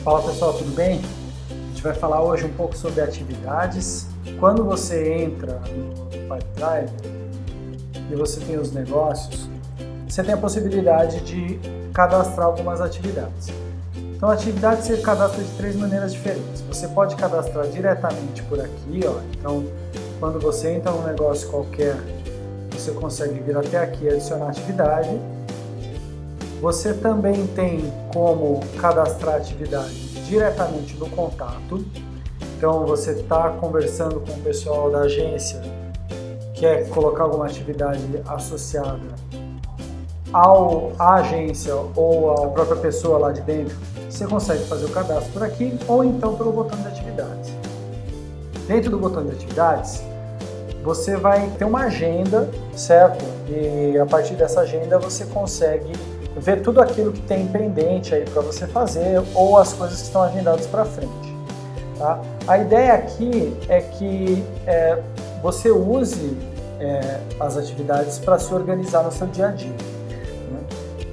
Fala pessoal, tudo bem? A gente vai falar hoje um pouco sobre atividades. Quando você entra no Pipedrive e você tem os negócios, você tem a possibilidade de cadastrar algumas atividades. Então, atividades você cadastra de 3 maneiras diferentes. Você pode cadastrar diretamente por aqui, ó. Então, quando você entra num negócio qualquer, você consegue vir até aqui e adicionar atividade. Você também tem como cadastrar atividade diretamente no contato. Então, você está conversando com o pessoal da agência, quer colocar alguma atividade associada à agência ou à própria pessoa lá de dentro, você consegue fazer o cadastro por aqui ou então pelo botão de atividades. Dentro do botão de atividades, você vai ter uma agenda, certo? E a partir dessa agenda você consegue ver tudo aquilo que tem pendente aí para você fazer ou as coisas que estão agendadas para frente. Tá? A ideia aqui é que você use as atividades para se organizar no seu dia a dia. Né?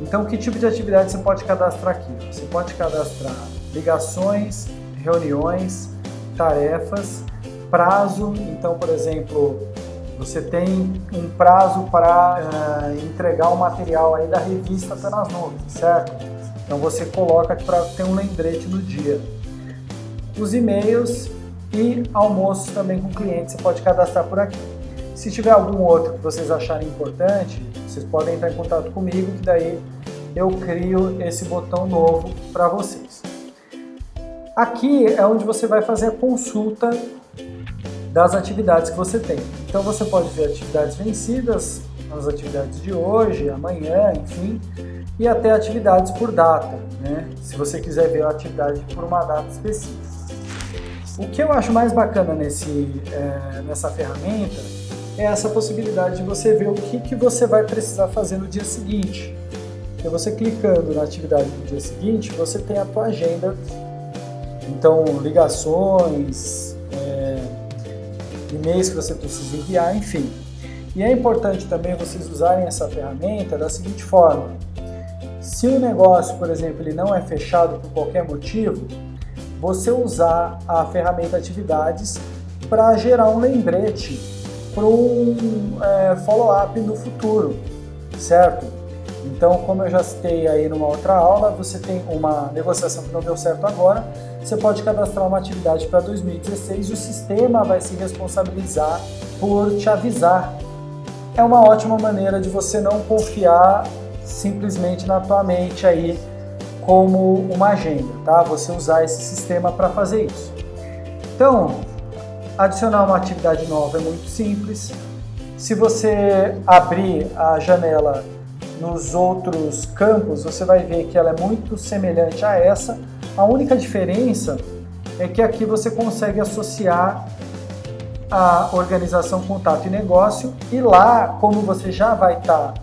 Então, que tipo de atividade você pode cadastrar aqui? Você pode cadastrar ligações, reuniões, tarefas, prazo. Então, por exemplo, você tem um prazo para entregar o material aí da revista pelas nuvens, certo? Então você coloca para ter um lembrete no dia. Os e-mails e almoços também com clientes você pode cadastrar por aqui. Se tiver algum outro que vocês acharem importante, vocês podem entrar em contato comigo, que daí eu crio esse botão novo para vocês. Aqui é onde você vai fazer a consulta das atividades que você tem. Então você pode ver atividades vencidas, as atividades de hoje, amanhã, enfim, e até atividades por data, né? Se você quiser ver a atividade por uma data específica. O que eu acho mais bacana nessa ferramenta é essa possibilidade de você ver o que você vai precisar fazer no dia seguinte. Então você clicando na atividade do dia seguinte, você tem a tua agenda, então ligações, e-mails que você precisa enviar, enfim. E é importante também vocês usarem essa ferramenta da seguinte forma: se o negócio, por exemplo, ele não é fechado por qualquer motivo, você usar a ferramenta Atividades para gerar um lembrete para um follow-up no futuro, certo? Então, como eu já citei aí numa outra aula, você tem uma negociação que não deu certo agora, você pode cadastrar uma atividade para 2016 e o sistema vai se responsabilizar por te avisar. É uma ótima maneira de você não confiar simplesmente na tua mente aí como uma agenda, tá? Você usar esse sistema para fazer isso. Então, adicionar uma atividade nova é muito simples. Se você abrir a janela nos outros campos, você vai ver que ela é muito semelhante a essa. A única diferença é que aqui você consegue associar a organização, contato e negócio, e lá, como você já vai estar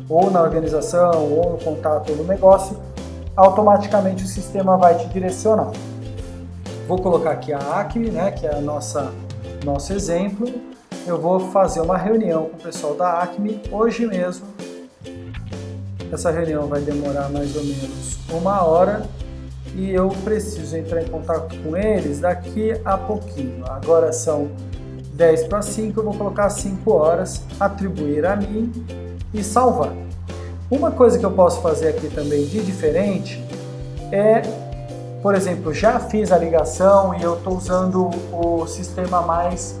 ou na organização, ou no contato, ou no negócio, automaticamente o sistema vai te direcionar. Vou colocar aqui a Acme, né, que é nosso exemplo. Eu vou fazer uma reunião com o pessoal da Acme hoje mesmo. Essa reunião vai demorar mais ou menos 1 hora e eu preciso entrar em contato com eles daqui a pouquinho. Agora são 10 para 5, eu vou colocar 5 horas, atribuir a mim e salvar. Uma coisa que eu posso fazer aqui também de diferente é, por exemplo, já fiz a ligação e eu estou usando o sistema mais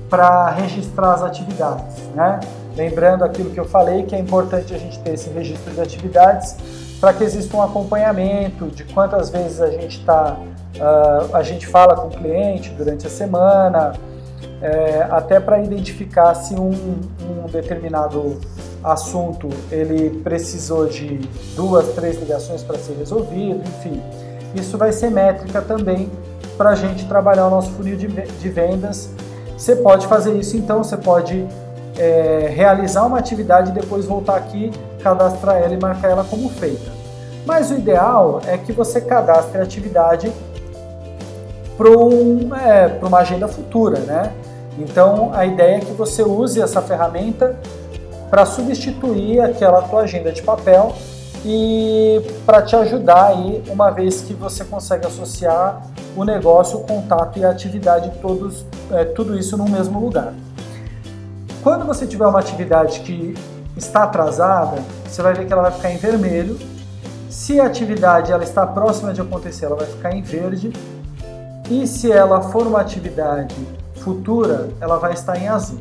para registrar as atividades, né? Lembrando aquilo que eu falei, que é importante a gente ter esse registro de atividades para que exista um acompanhamento de quantas vezes a gente fala com o cliente durante a semana, até para identificar se um determinado assunto ele precisou de 2, 3 ligações para ser resolvido, enfim. Isso vai ser métrica também para a gente trabalhar o nosso funil de vendas. Você pode fazer isso, então você pode realizar uma atividade e depois voltar aqui, cadastrar ela e marcar ela como feita. Mas o ideal é que você cadastre a atividade para uma agenda futura, né? Então a ideia é que você use essa ferramenta para substituir aquela tua agenda de papel e para te ajudar aí, uma vez que você consegue associar o negócio, o contato e a atividade, tudo isso no mesmo lugar. Quando você tiver uma atividade que está atrasada, você vai ver que ela vai ficar em vermelho. Se a atividade ela está próxima de acontecer, ela vai ficar em verde. E se ela for uma atividade futura, ela vai estar em azul.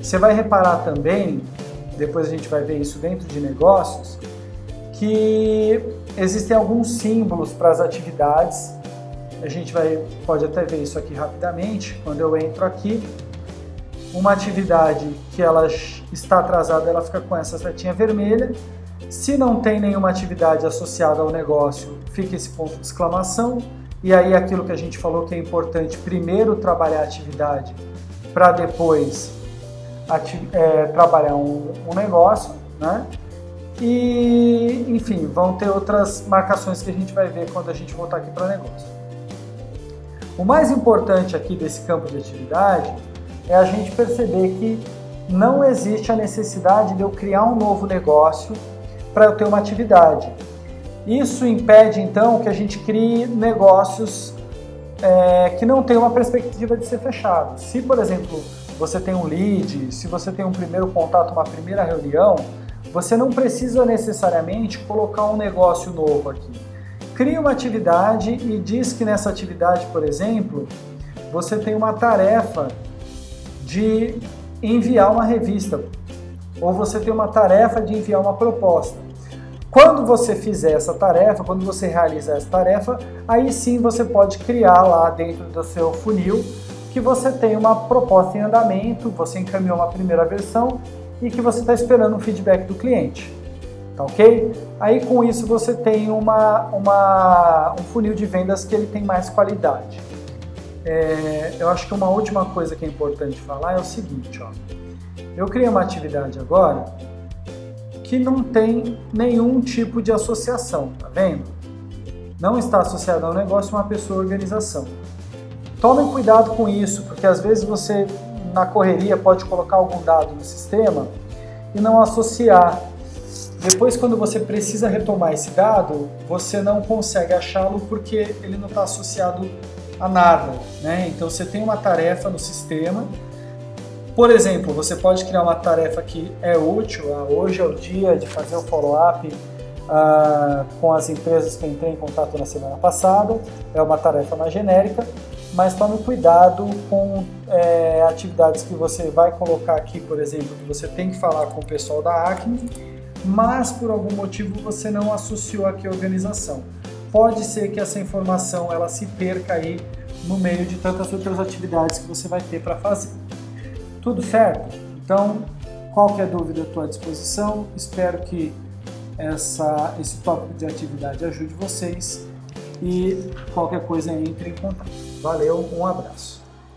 Você vai reparar também, depois a gente vai ver isso dentro de negócios, que existem alguns símbolos para as atividades. A gente pode até ver isso aqui rapidamente. Quando eu entro aqui, uma atividade que ela está atrasada, ela fica com essa setinha vermelha. Se não tem nenhuma atividade associada ao negócio, fica esse ponto de exclamação. E aí aquilo que a gente falou que é importante, primeiro trabalhar a atividade para depois trabalhar um negócio, né? E, enfim, vão ter outras marcações que a gente vai ver quando a gente voltar aqui para negócio. O mais importante aqui desse campo de atividade é a gente perceber que não existe a necessidade de eu criar um novo negócio para eu ter uma atividade. Isso impede, então, que a gente crie negócios que não têm uma perspectiva de ser fechados. Se, por exemplo, você tem um lead, se você tem um primeiro contato, uma primeira reunião, você não precisa necessariamente colocar um negócio novo aqui. Cria uma atividade e diz que nessa atividade, por exemplo, você tem uma tarefa de enviar uma revista, ou você tem uma tarefa de enviar uma proposta. Quando você fizer essa tarefa, quando você realizar essa tarefa, aí sim você pode criar lá dentro do seu funil que você tem uma proposta em andamento, você encaminhou uma primeira versão e que você está esperando um feedback do cliente, tá ok? Aí com isso você tem um funil de vendas que ele tem mais qualidade. Eu acho que uma última coisa que é importante falar é o seguinte, ó. Eu criei uma atividade agora que não tem nenhum tipo de associação, tá vendo? Não está associado ao negócio uma pessoa ou organização. Tomem cuidado com isso, porque às vezes você, na correria, pode colocar algum dado no sistema e não associar. Depois, quando você precisa retomar esse dado, você não consegue achá-lo porque ele não está associado a nada, né? Então, você tem uma tarefa no sistema. Por exemplo, você pode criar uma tarefa que é útil. Hoje é o dia de fazer o follow-up com as empresas que eu entrei em contato na semana passada. É uma tarefa mais genérica, mas tome cuidado com atividades que você vai colocar aqui, por exemplo, que você tem que falar com o pessoal da Acme, mas por algum motivo você não associou aqui a organização. Pode ser que essa informação ela se perca aí no meio de tantas outras atividades que você vai ter para fazer. Tudo certo? Então, qualquer dúvida eu estou à disposição. Espero que esse tópico de atividade ajude vocês e qualquer coisa entre em contato. Valeu, um abraço.